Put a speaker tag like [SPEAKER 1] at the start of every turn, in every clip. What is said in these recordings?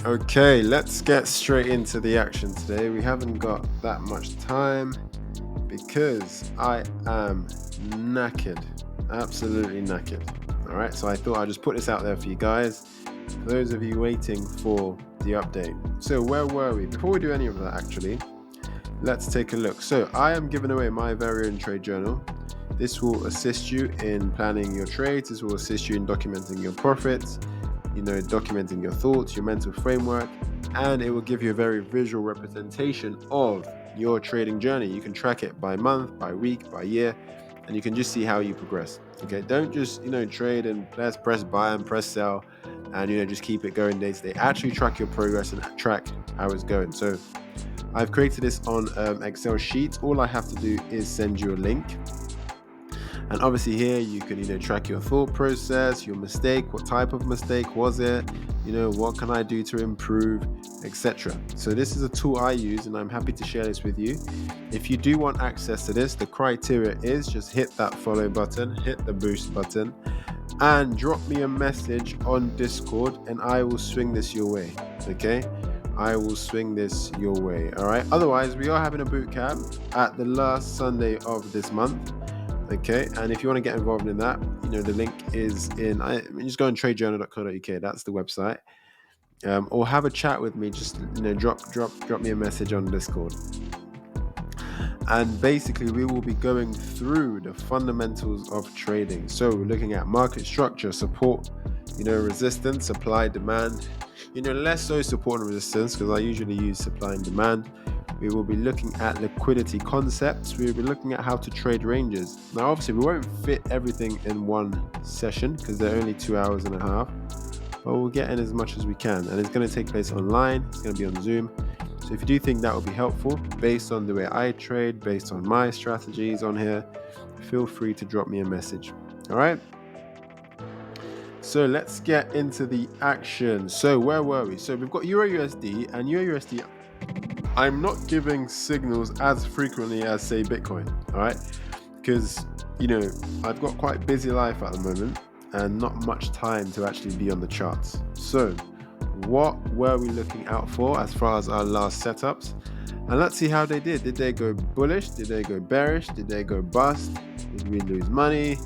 [SPEAKER 1] Okay, let's get straight into the action today. We haven't got that much time because I am knackered, absolutely knackered. All right, so I thought I'd just put this out there for you guys, for those of you waiting for the update. So where were we? Before we do any of that, actually, let's take a look. So I am giving away my very own trade journal. This will assist you in planning your trades. This will assist you in documenting your profits, documenting your thoughts, your mental framework, and it will give you a very visual representation of your trading journey. You can track it by month, by week, by year, and you can just see how you progress. Okay, don't just trade and press buy and press sell and just keep it going day to day. Actually track your progress and track how it's going. So I've created this on Excel sheet. All I have to do is send you a link. And obviously here you can track your thought process, your mistake, what type of mistake was it, what can I do to improve, etc. So this is a tool I use and I'm happy to share this with you. If you do want access to this, the criteria is just hit that follow button, hit the boost button, and drop me a message on Discord and I will swing this your way. Okay, I will swing this your way. All right, otherwise we are having a boot camp at the last Sunday of this month. Okay, and if you want to get involved in that, the link is in. Just go on tradejournal.co.uk. That's the website. Or have a chat with me. Just drop me a message on Discord. And basically, we will be going through the fundamentals of trading. So we're looking at market structure, support, resistance, supply, demand. Less so support and resistance because I usually use supply and demand. We will be looking at liquidity concepts. We will be looking at how to trade ranges. Now, obviously, we won't fit everything in one session because they're only 2.5 hours, but we'll get in as much as we can. And it's going to take place online. It's going to be on Zoom. So if you do think that will be helpful, based on the way I trade, based on my strategies on here, feel free to drop me a message. All right. So let's get into the action. So where were we? So we've got Euro USD, and Euro USD, I'm not giving signals as frequently as, say, Bitcoin, all right? Because, I've got quite a busy life at the moment and not much time to actually be on the charts. So what were we looking out for as far as our last setups? And let's see how they did. Did they go bullish? Did they go bearish? Did they go bust? Did we lose money?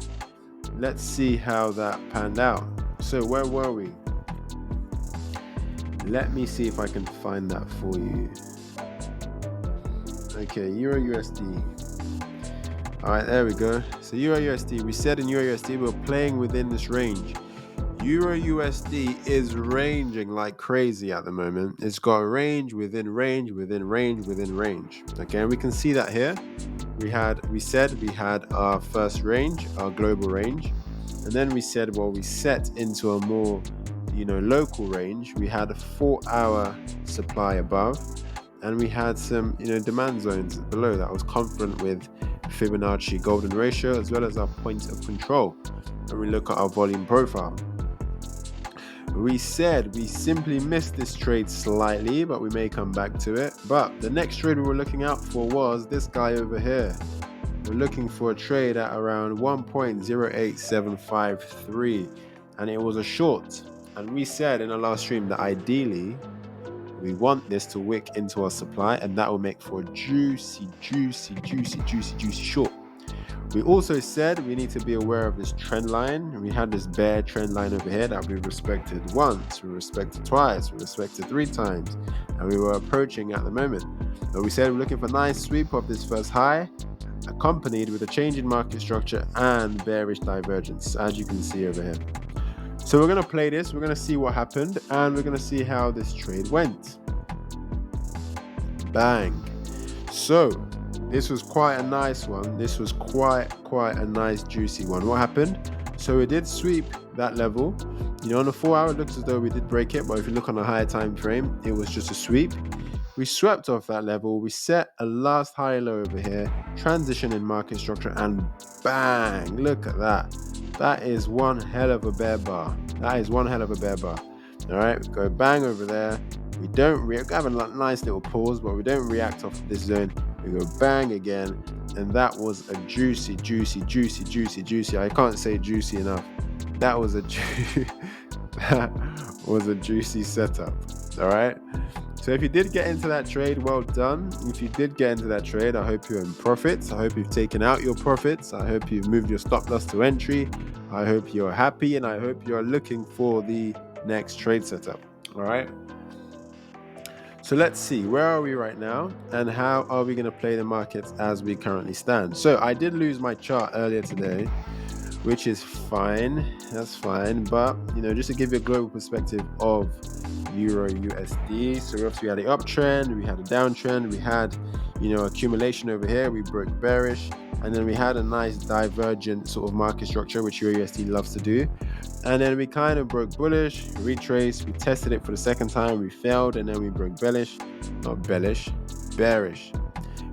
[SPEAKER 1] Let's see how that panned out. So where were we? Let me see if I can find that for you. Okay, Euro USD. All right, there we go. So Euro USD, we said in Euro USD we're playing within this range. Euro USD is ranging like crazy at the moment. It's got a range within range within range within range. Okay, and we can see that here. We said we had our first range, our global range, and then we said, well, we set into a more local range. We had a 4-hour supply above, and we had some demand zones below that was confluent with Fibonacci golden ratio as well as our point of control. And we look at our volume profile. We said we simply missed this trade slightly, but we may come back to it. But the next trade we were looking out for was this guy over here. We're looking for a trade at around 1.08753, and it was a short. And we said in our last stream that ideally we want this to wick into our supply, and that will make for a juicy short. We also said we need to be aware of this trend line. We had this bear trend line over here that we respected once, we respected twice, we respected 3 times, and we were approaching at the moment. But we said we're looking for a nice sweep of this first high, accompanied with a change in market structure and bearish divergence, as you can see over here. So we're going to play this, we're going to see what happened, and we're going to see how this trade went. Bang. So this was quite a nice one. This was quite a nice juicy one. What happened? So it did sweep that level. On the 4-hour it looks as though we did break it, but if you look on a higher time frame, it was just a sweep. We swept off that level. We set a last high low over here, transition in market structure, and bang, look at that. That is one hell of a bear bar. All right, we go bang over there. We don't have a nice little pause, but we don't react off of this zone. We go bang again, and that was a juicy. I can't say juicy enough. That was a juicy setup. All right. So if you did get into that trade, well done. If you did get into that trade, I hope you're in profits. I hope you've taken out your profits. I hope you've moved your stop loss to entry. I hope you're happy, and I hope you're looking for the next trade setup. All right. So let's see, where are we right now, and how are we going to play the markets as we currently stand? So I did lose my chart earlier today, which is fine. That's fine. But, just to give you a global perspective of Euro USD. So obviously we had an uptrend, we had a downtrend, we had, accumulation over here, we broke bearish, and then we had a nice divergent sort of market structure, which Euro USD loves to do. And then we kind of broke bullish, retraced, we tested it for the second time, we failed, and then we broke bearish.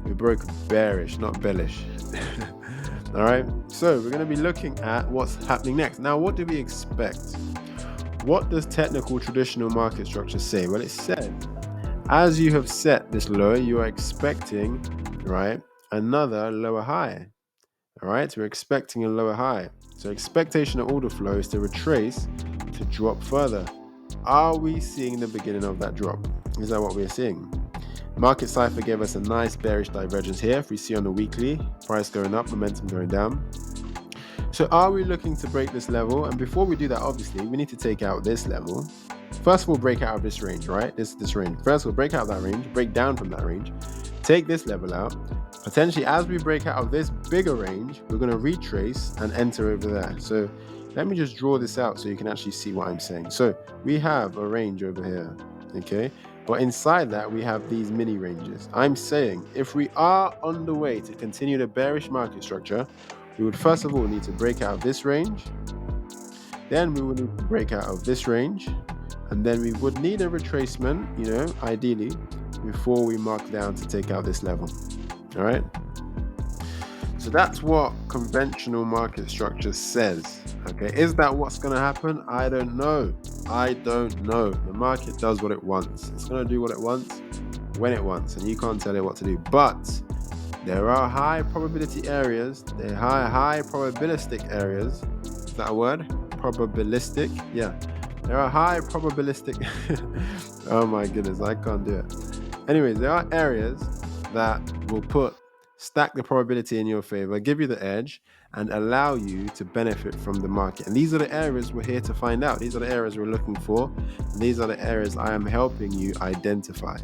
[SPEAKER 1] We broke bearish, not bellish. All right, so we're going to be looking at what's happening next. Now, what do we expect? What does technical traditional market structure say? Well, it said, as you have set this low, you are expecting, right, another lower high. All right, so we're expecting a lower high. So expectation of order flow is to retrace, to drop further. Are we seeing the beginning of that drop? Is that what we're seeing? Market cipher gave us a nice bearish divergence here. If we see on the weekly, price going up, momentum going down. So are we looking to break this level? And before we do that, obviously, we need to take out this level. First of all, break out of this range, right? This range. First, we'll break out of that range, break down from that range, take this level out. Potentially, as we break out of this bigger range, we're going to retrace and enter over there. So let me just draw this out so you can actually see what I'm saying. So we have a range over here, okay? But inside that, we have these mini ranges. I'm saying if we are on the way to continue the bearish market structure, we would first of all need to break out of this range. Then we would need to break out of this range. And then we would need a retracement, ideally, before we mark down to take out this level. All right. So that's what conventional market structure says. Okay. Is that what's going to happen? I don't know. The market does what it wants. It's going to do what it wants when it wants, and you can't tell it what to do. But there are high probability areas. There are high probabilistic areas. Is that a word? Probabilistic? Yeah. There are high probabilistic. Oh my goodness, I can't do it. Anyways, there are areas that will stack the probability in your favor, give you the edge, and allow you to benefit from the market. And these are the areas we're here to find out. These are the areas we're looking for. And these are the areas I am helping you identify.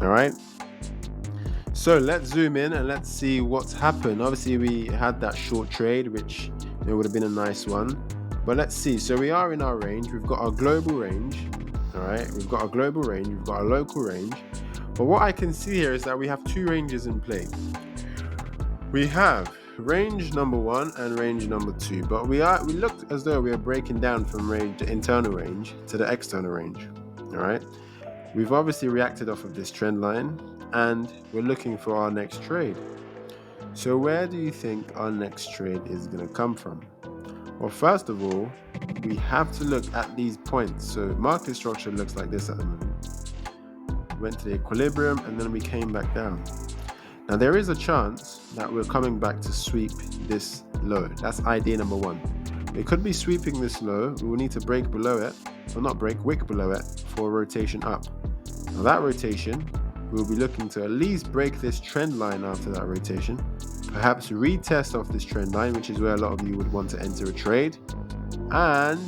[SPEAKER 1] All right. So let's zoom in and let's see what's happened. Obviously, we had that short trade, which would have been a nice one. But let's see. So we are in our range. We've got our global range. All right. We've got a global range. We've got a local range. But what I can see here is that we have two ranges in play. We have range number 1 and range number 2. But we looked as though we are breaking down from the internal range to the external range. All right. We've obviously reacted off of this trend line, and we're looking for our next trade. So where do you think our next trade is going to come from? Well, first of all, we have to look at these points. So market structure looks like this at the moment. Went to the equilibrium, and then we came back down. Now, there is a chance that we're coming back to sweep this low. That's idea number 1. It could be sweeping this low. We will need to break below it, or not break, wick below it for a rotation up. Now, that rotation, we'll be looking to at least break this trend line after that rotation. Perhaps retest off this trend line, which is where a lot of you would want to enter a trade, and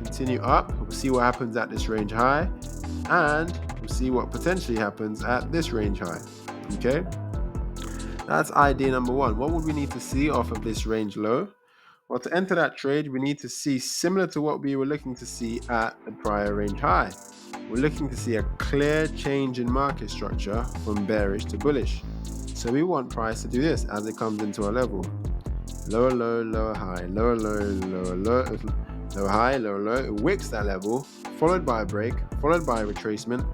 [SPEAKER 1] continue up. We'll see what happens at this range high, and we'll see what potentially happens at this range high. Okay, that's idea number 1. What would we need to see off of this range low? Well, to enter that trade, we need to see similar to what we were looking to see at the prior range high. We're looking to see a clear change in market structure from bearish to bullish. So we want price to do this as it comes into our level. Lower low, lower high, lower low, lower low, lower high, lower low. It wicks that level, followed by a break, followed by a retracement,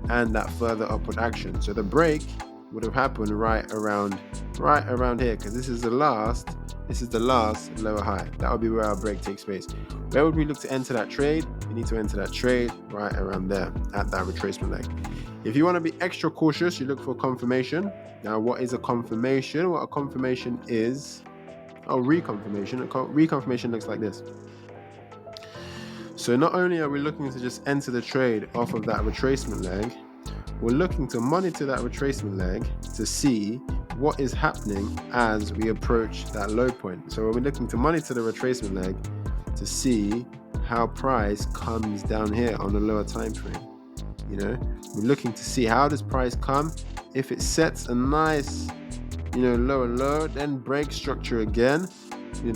[SPEAKER 1] and that further upward action. So the break would have happened right around here, because this is the last lower high. That would be where our break takes place. Where would we look to enter that trade? We need to enter that trade right around there at that retracement leg. If you want to be extra cautious, you look for confirmation. Now, what is a confirmation? What a confirmation is, reconfirmation. A reconfirmation looks like this. So not only are we looking to just enter the trade off of that retracement leg, we're looking to monitor that retracement leg to see what is happening as we approach that low point. So we're looking to monitor the retracement leg to see how price comes down here on a lower time frame. We're looking to see how does price come. If it sets a nice lower low, then break structure again,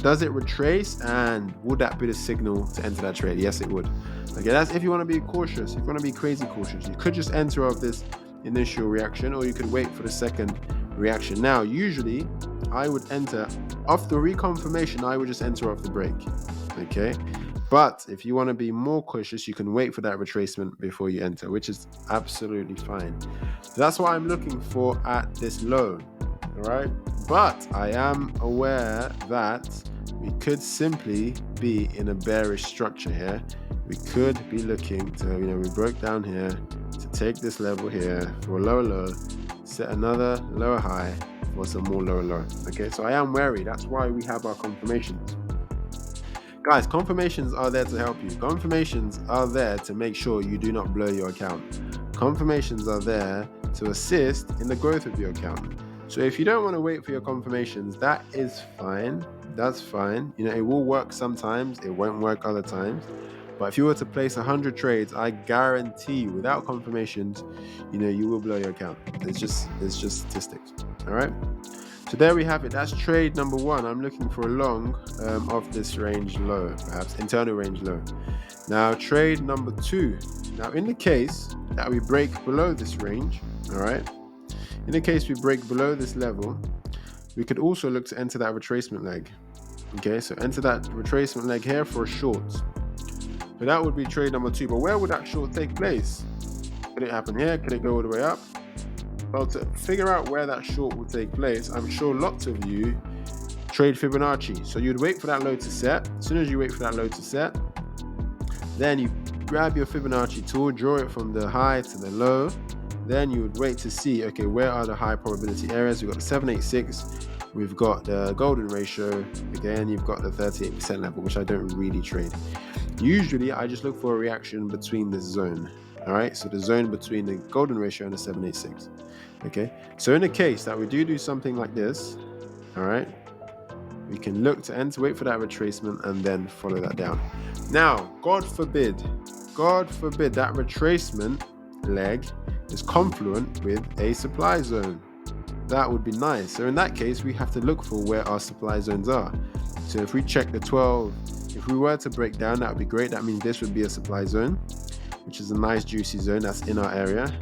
[SPEAKER 1] does it retrace, and would that be the signal to enter that trade? Yes, it would. Okay, that's if you want to be cautious. If you want to be crazy cautious, you could just enter off this initial reaction, or you could wait for the second reaction. Now, usually I would enter off the reconfirmation. I would just enter off the break. Okay, but if you want to be more cautious, you can wait for that retracement before you enter, which is absolutely fine. So that's what I'm looking for at this low. All right, but I am aware that we could simply be in a bearish structure here. We could be looking to, we broke down here to take this level here for a lower low, set another lower high for some more lower low. Okay, so I am wary. That's why we have our confirmations. Guys, confirmations are there to help you. Confirmations are there to make sure you do not blow your account. Confirmations are there to assist in the growth of your account. So if you don't want to wait for your confirmations, that is fine. That's fine. It will work sometimes. It won't work other times. But if you were to place 100 trades, I guarantee you, without confirmations, you will blow your account. It's just statistics. All right. So there we have it. That's trade number one. I'm looking for a long off this range low, perhaps internal range low. Now trade number two. Now in the case that we break below this range, all right. In the case we break below this level, we could also look to enter that retracement leg. Okay, so enter that retracement leg here for a short. So that would be trade number two. But where would that short take place? Could it happen here? Could it go all the way up? Well, to figure out where that short would take place, I'm sure lots of you trade Fibonacci. So you'd wait for that low to set. As soon as you wait for that low to set, then you grab your Fibonacci tool, draw it from the high to the low. Then you would wait to see, okay, where are the high probability areas? We've got the 786, we've got the golden ratio, again, you've got the 38% level, which I don't really trade. Usually, I just look for a reaction between this zone, all right? So the zone between the golden ratio and the 786, okay? So in the case that we do something like this, all right, we can look to enter, wait for that retracement, and then follow that down. Now, God forbid that retracement leg is confluent with a supply zone. That would be nice. So in that case, we have to look for where our supply zones are. So if we check the 12, if we were to break down, that would be great. That means this would be a supply zone, which is a nice juicy zone that's in our area.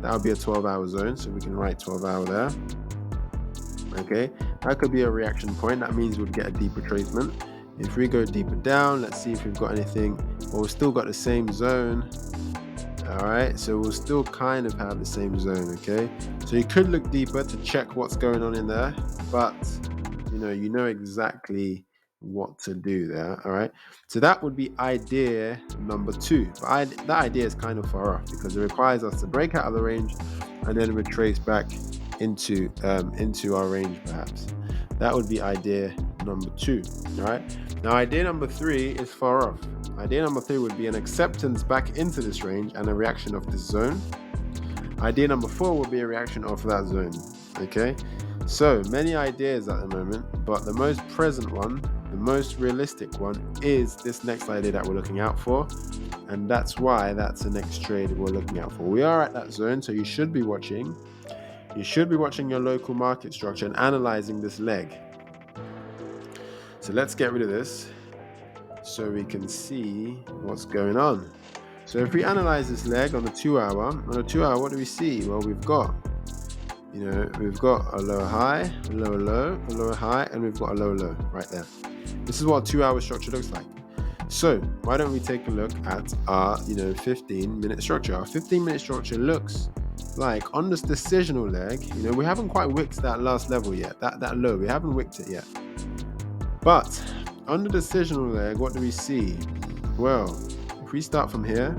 [SPEAKER 1] That would be a 12-hour zone, so we can write 12-hour there. Okay, that could be a reaction point. That means we'd get a deeper retracement. If we go deeper down, let's see if we've got anything. Well, we've still got the same zone. All right, so we'll still kind of have the same zone. Okay, so you could look deeper to check what's going on in there, but you know exactly what to do there. All right, so that would be idea number two. But that idea is kind of far off because it requires us to break out of the range and then retrace back into our range, perhaps. That would be idea number two. All right, now idea number three is far off. Idea number three would be an acceptance back into this range and a reaction of this zone. Idea number four would be a reaction of that zone. Okay, so many ideas at the moment, but the most present one, the most realistic one, is this next idea that we're looking out for, and that's why that's the next trade we're looking out for. We are at that zone, so you should be watching. You should be watching your local market structure and analyzing this leg. So let's get rid of this so we can see what's going on. So if we analyze this leg on the 2-hour, what do we see? Well, we've got a lower high, a lower low, a lower high, and we've got a lower low right there. This is what a 2-hour structure looks like. So why don't we take a look at our 15-minute structure? Our 15-minute structure looks like on this decisional leg, we haven't quite wicked that last level yet, that low, we haven't wicked it yet. But on the decisional leg, what do we see? Well, if we start from here,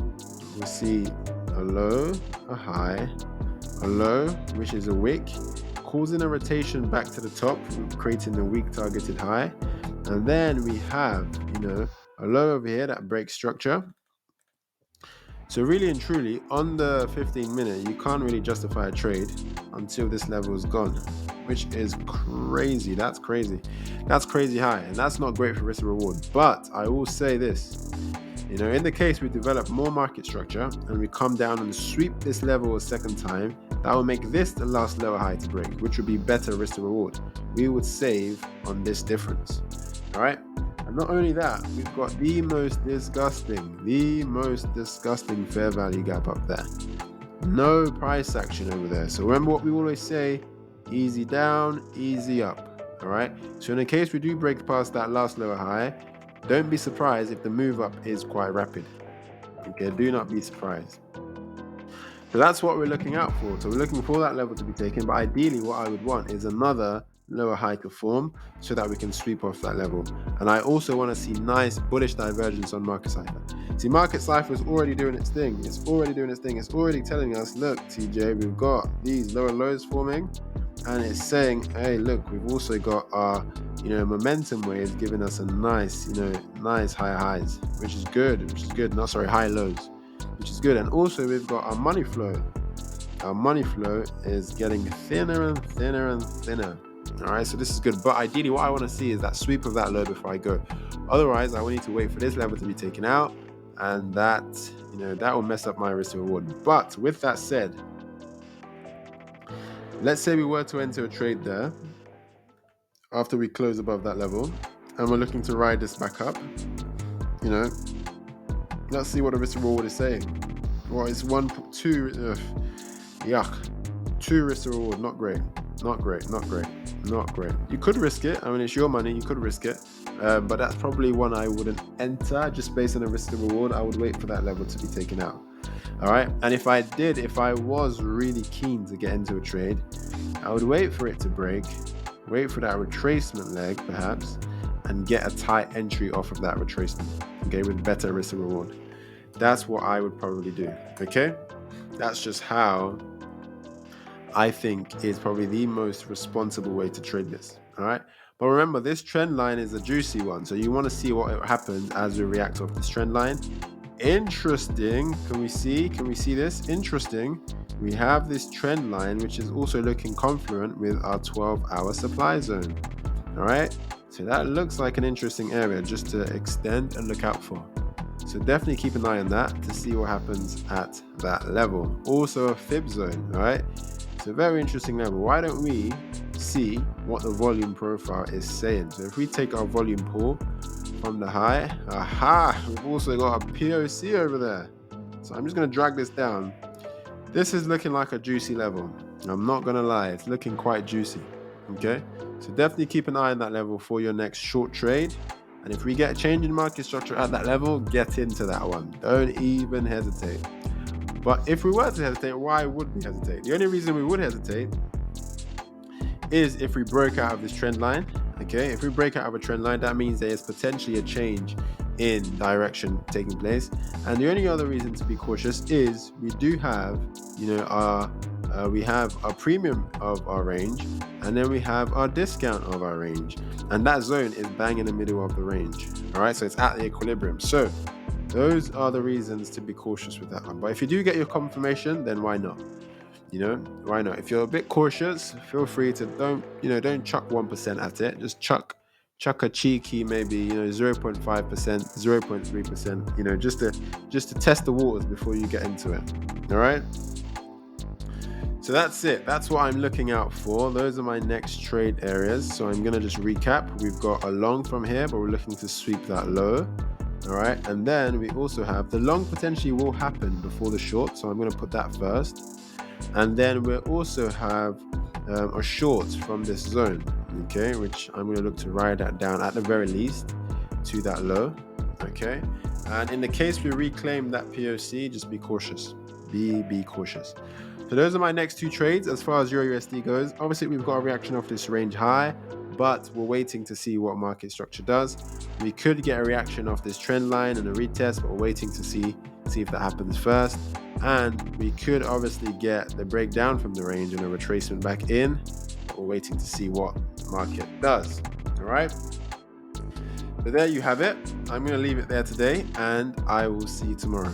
[SPEAKER 1] we'll see a low, a high, a low, which is a wick, causing a rotation back to the top, creating a weak targeted high. And then we have, a low over here that breaks structure. So really and truly, on the 15-minute, you can't really justify a trade until this level is gone, which is crazy. That's crazy. That's crazy high, and that's not great for risk reward. But I will say this, in the case we develop more market structure and we come down and sweep this level a second time, that will make this the last lower high to break, which would be better risk to reward. We would save on this difference. All right. And not only that, we've got the most disgusting fair value gap up there. No price action over there. So remember what we always say, easy down, easy up. All right. So in the case we do break past that last lower high, don't be surprised if the move up is quite rapid. Okay, do not be surprised. So that's what we're looking out for. So we're looking for that level to be taken, but ideally what I would want is another lower high to form so that we can sweep off that level. And I also want to see nice bullish divergence on market cipher. See, market cipher is already doing its thing. It's already telling us, look, TJ, we've got these lower lows forming, and it's saying, hey, look, we've also got our momentum waves giving us a nice higher highs, which is good. High lows, which is good. And also we've got our money flow. Our money flow is getting thinner and thinner and thinner. All right, so this is good. But ideally what I want to see is that sweep of that low before I go. Otherwise, I will need to wait for this level to be taken out, and that will mess up my risk to reward. But with that said, let's say we were to enter a trade there after we close above that level, and we're looking to ride this back up. Let's see what the risk to reward is saying. Well, it's 2 risk to reward. Not great. You could risk it. I mean, it's your money. You could risk it. But that's probably one I wouldn't enter just based on the risk to reward. I would wait for that level to be taken out. All right. And if I was really keen to get into a trade, I would wait for it to break, wait for that retracement leg perhaps, and get a tight entry off of that retracement. Okay, with better risk to reward. That's what I would probably do. Okay. That's just how I think is probably the most responsible way to trade this. All right. But remember, this trend line is a juicy one. So you want to see what happens as we react off this trend line. Interesting. Can we see this? Interesting. We have this trend line, which is also looking confluent with our 12-hour supply zone. All right. So that looks like an interesting area just to extend and look out for. So definitely keep an eye on that to see what happens at that level. Also a fib zone. All right. It's a very interesting level. Why don't we see what the volume profile is saying? So if we take our volume pool from the high, we've also got a POC over there. So I'm just going to drag this down. This is looking like a juicy level. I'm not going to lie, it's looking quite juicy. Okay, so definitely keep an eye on that level for your next short trade. And if we get a change in market structure at that level, get into that one. Don't even hesitate. But if we were to hesitate, why would we hesitate? The only reason we would hesitate is if we broke out of this trend line. Okay, if we break out of a trend line, that means there is potentially a change in direction taking place. And the only other reason to be cautious is we do have, we have a premium of our range, and then we have our discount of our range, and that zone is bang in the middle of the range. All right, so it's at the equilibrium. So those are the reasons to be cautious with that one. But if you do get your confirmation, then why not? Why not? If you're a bit cautious, feel free to don't chuck 1% at it. Just chuck a cheeky maybe 0.5%, 0.3%. Just to test the waters before you get into it. All right. So that's it. That's what I'm looking out for. Those are my next trade areas. So I'm gonna just recap. We've got a long from here, but we're looking to sweep that low. All right, and then we also have the long potentially will happen before the short, so I'm going to put that first. And then we also have a short from this zone, okay, which I'm going to look to ride that down at the very least to that low, okay. And in the case we reclaim that POC, just be cautious. Be cautious. So those are my next two trades as far as Euro USD goes. Obviously, we've got a reaction off this range high, but we're waiting to see what market structure does. We could get a reaction off this trend line and a retest, but we're waiting to see if that happens first. And we could obviously get the breakdown from the range and a retracement back in, but we're waiting to see what market does. All right. So there you have it. I'm going to leave it there today, and I will see you tomorrow.